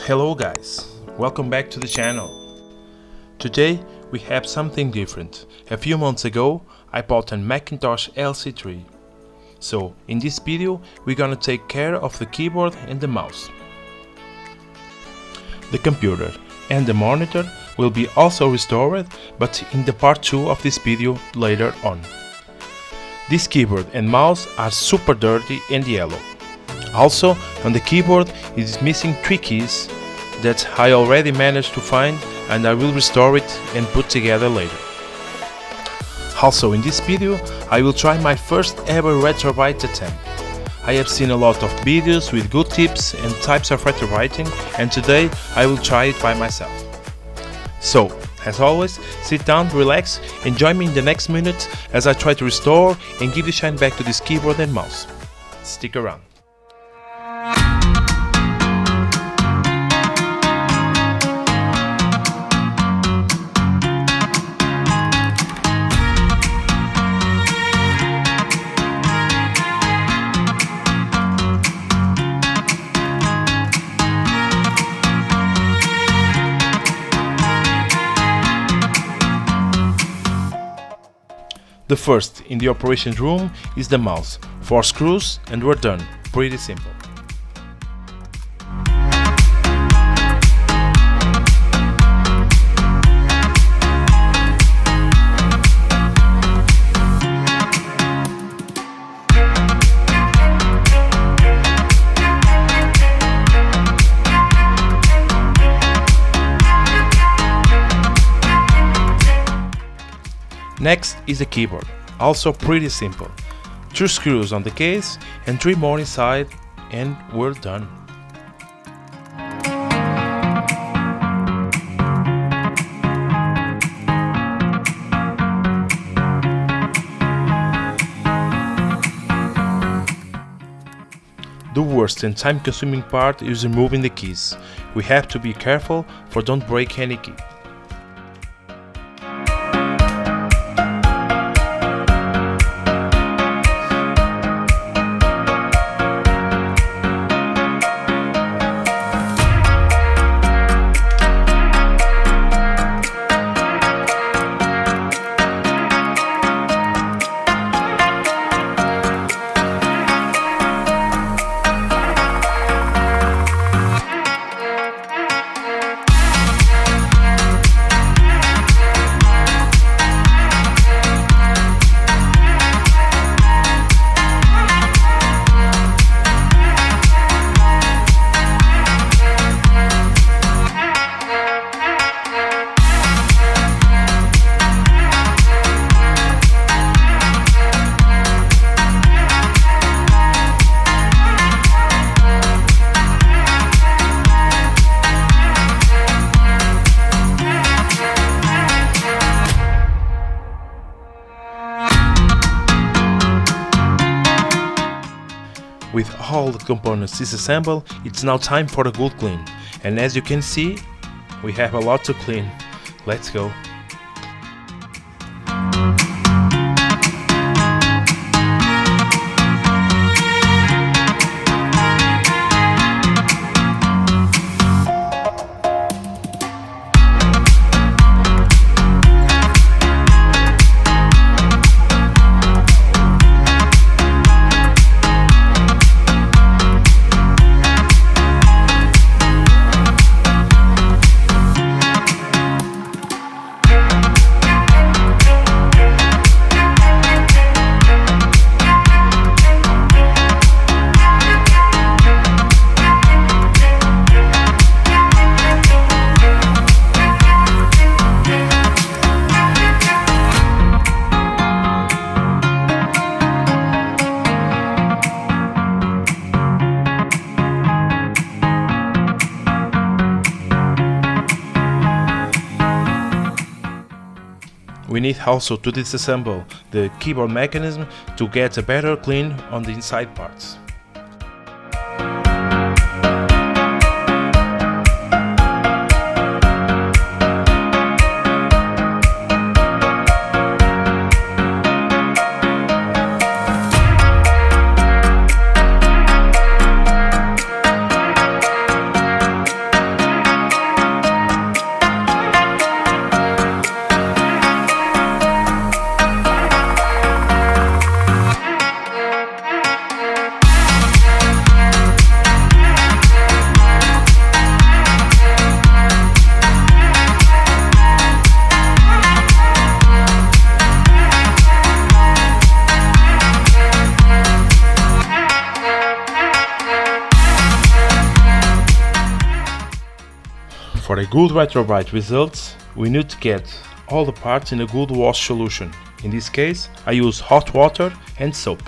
Hello guys, welcome back to the channel. Today we have something different. A few months ago I bought a Macintosh LCIII. So in this video we're gonna take care of the keyboard and the mouse. The computer and the monitor will be also restored, but in the part 2 of this video later on. This keyboard and mouse are super dirty and yellow. Also, on the keyboard it is missing 3 keys that I already managed to find, and I will restore it and put together later. Also in this video I will try my first ever Retrobright attempt. I have seen a lot of videos with good tips and types of retrowriting, and today I will try it by myself. So, as always, sit down, relax, and join me in the next minute as I try to restore and give the shine back to this keyboard and mouse. Stick around. The first in the operations room is the mouse. 4 screws and we're done. Pretty simple. Next is the keyboard, also pretty simple. 2 screws on the case and 3 more inside, and we're done. The worst and time-consuming part is removing the keys. We have to be careful for don't break any key. With all the components disassembled, it's now time for a good clean. And as you can see, we have a lot to clean. Let's go. We need also to disassemble the keyboard mechanism to get a better clean on the inside parts. For a good Retrobright results, we need to get all the parts in a good wash solution. In this case, I use hot water and soap.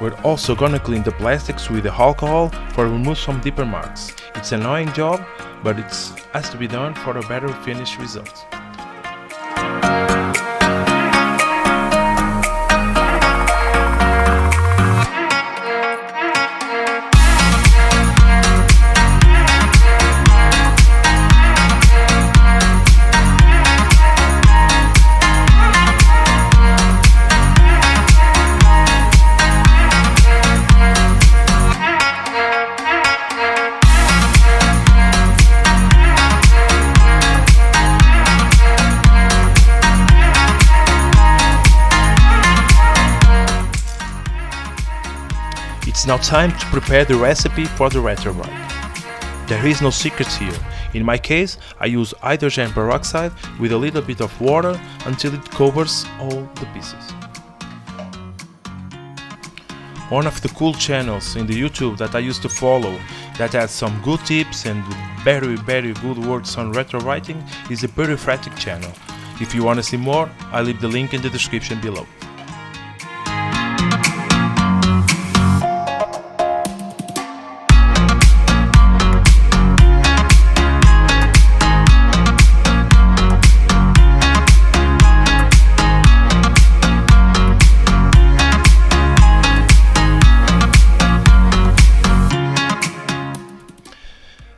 We're also gonna clean the plastics with the alcohol for remove some deeper marks. It's an annoying job, but it has to be done for a better finished result. It's now time to prepare the recipe for the Retrobright. There is no secrets here. In my case, I use hydrogen peroxide with a little bit of water until it covers all the pieces. One of the cool channels in the YouTube that I used to follow that has some good tips and very good words on retro writing is the Periphetic channel. If you want to see more, I'll leave the link in the description below.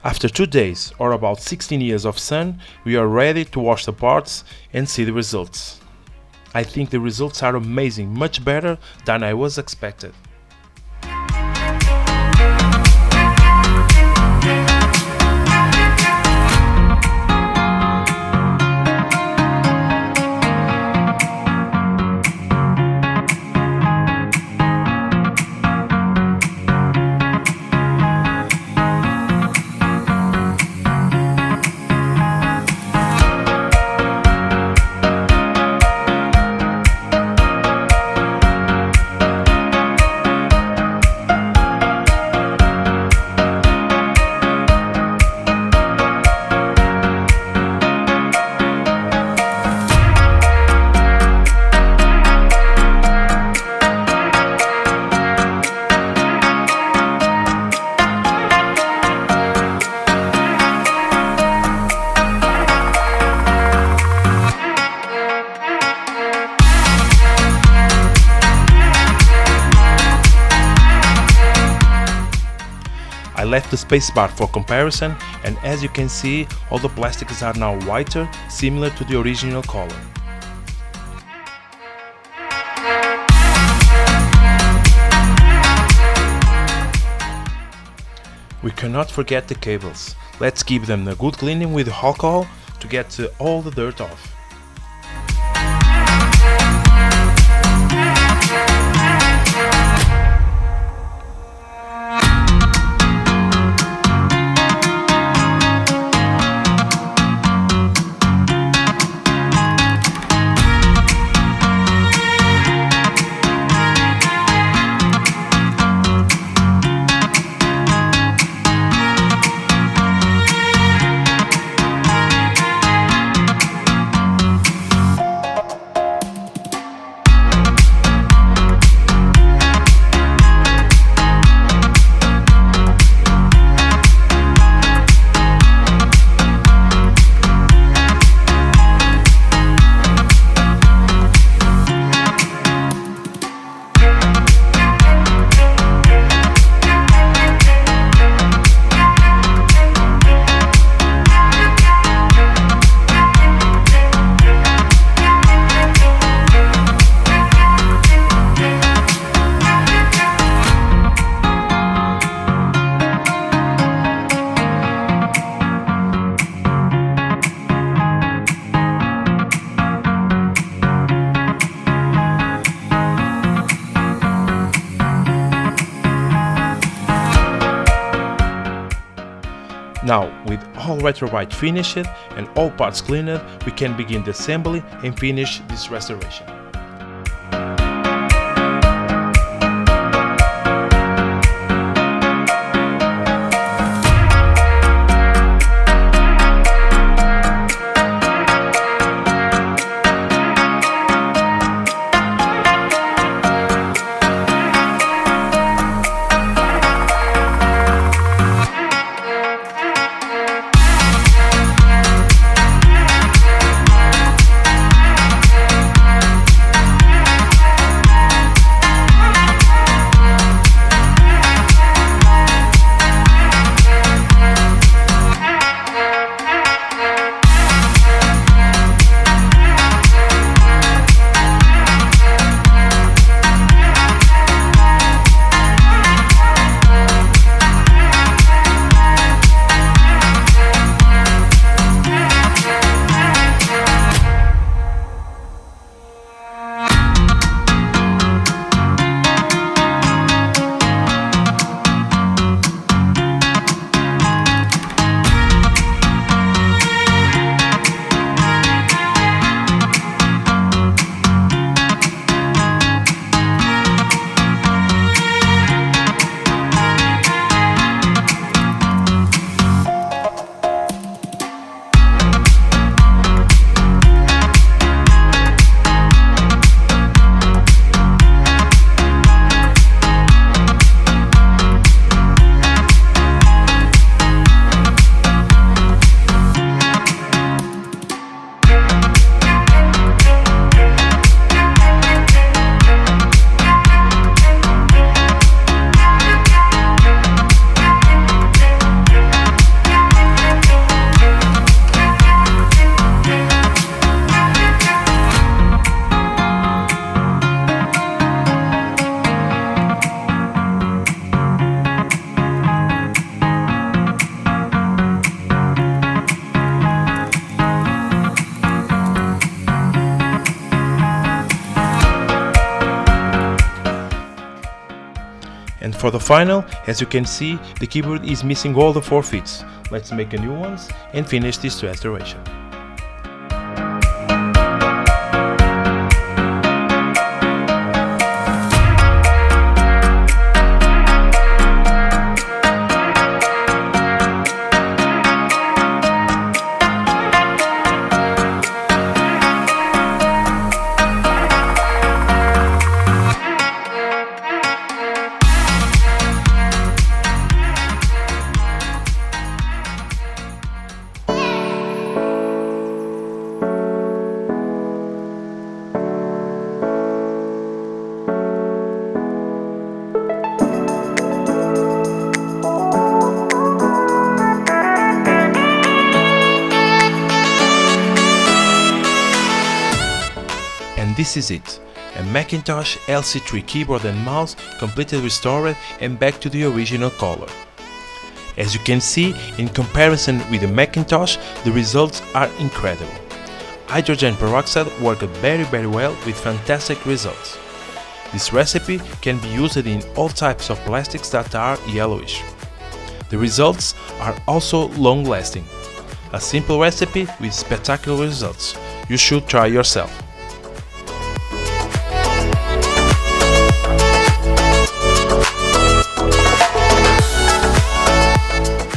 After 2 days or about 16 years of sun, we are ready to wash the parts and see the results. I think the results are amazing, much better than I was expected. I left the spacebar for comparison, and as you can see, all the plastics are now whiter, similar to the original color. We cannot forget the cables. Let's give them a good cleaning with alcohol to get all the dirt off. Now, with all Retrobright finished and all parts cleaned, we can begin the assembly and finish this restoration. And for the final, as you can see, the keyboard is missing all the 4 fits. Let's make a new ones and finish this restoration. And this is it, a Macintosh LCIII keyboard and mouse completely restored and back to the original color. As you can see, in comparison with the Macintosh, the results are incredible. Hydrogen peroxide worked very well with fantastic results. This recipe can be used in all types of plastics that are yellowish. The results are also long-lasting. A simple recipe with spectacular results. You should try yourself.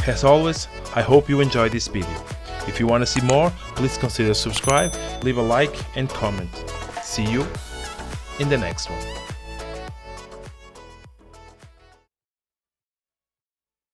As always, I hope you enjoyed this video. If you want to see more, please consider subscribe, leave a like and comment. See you in the next one.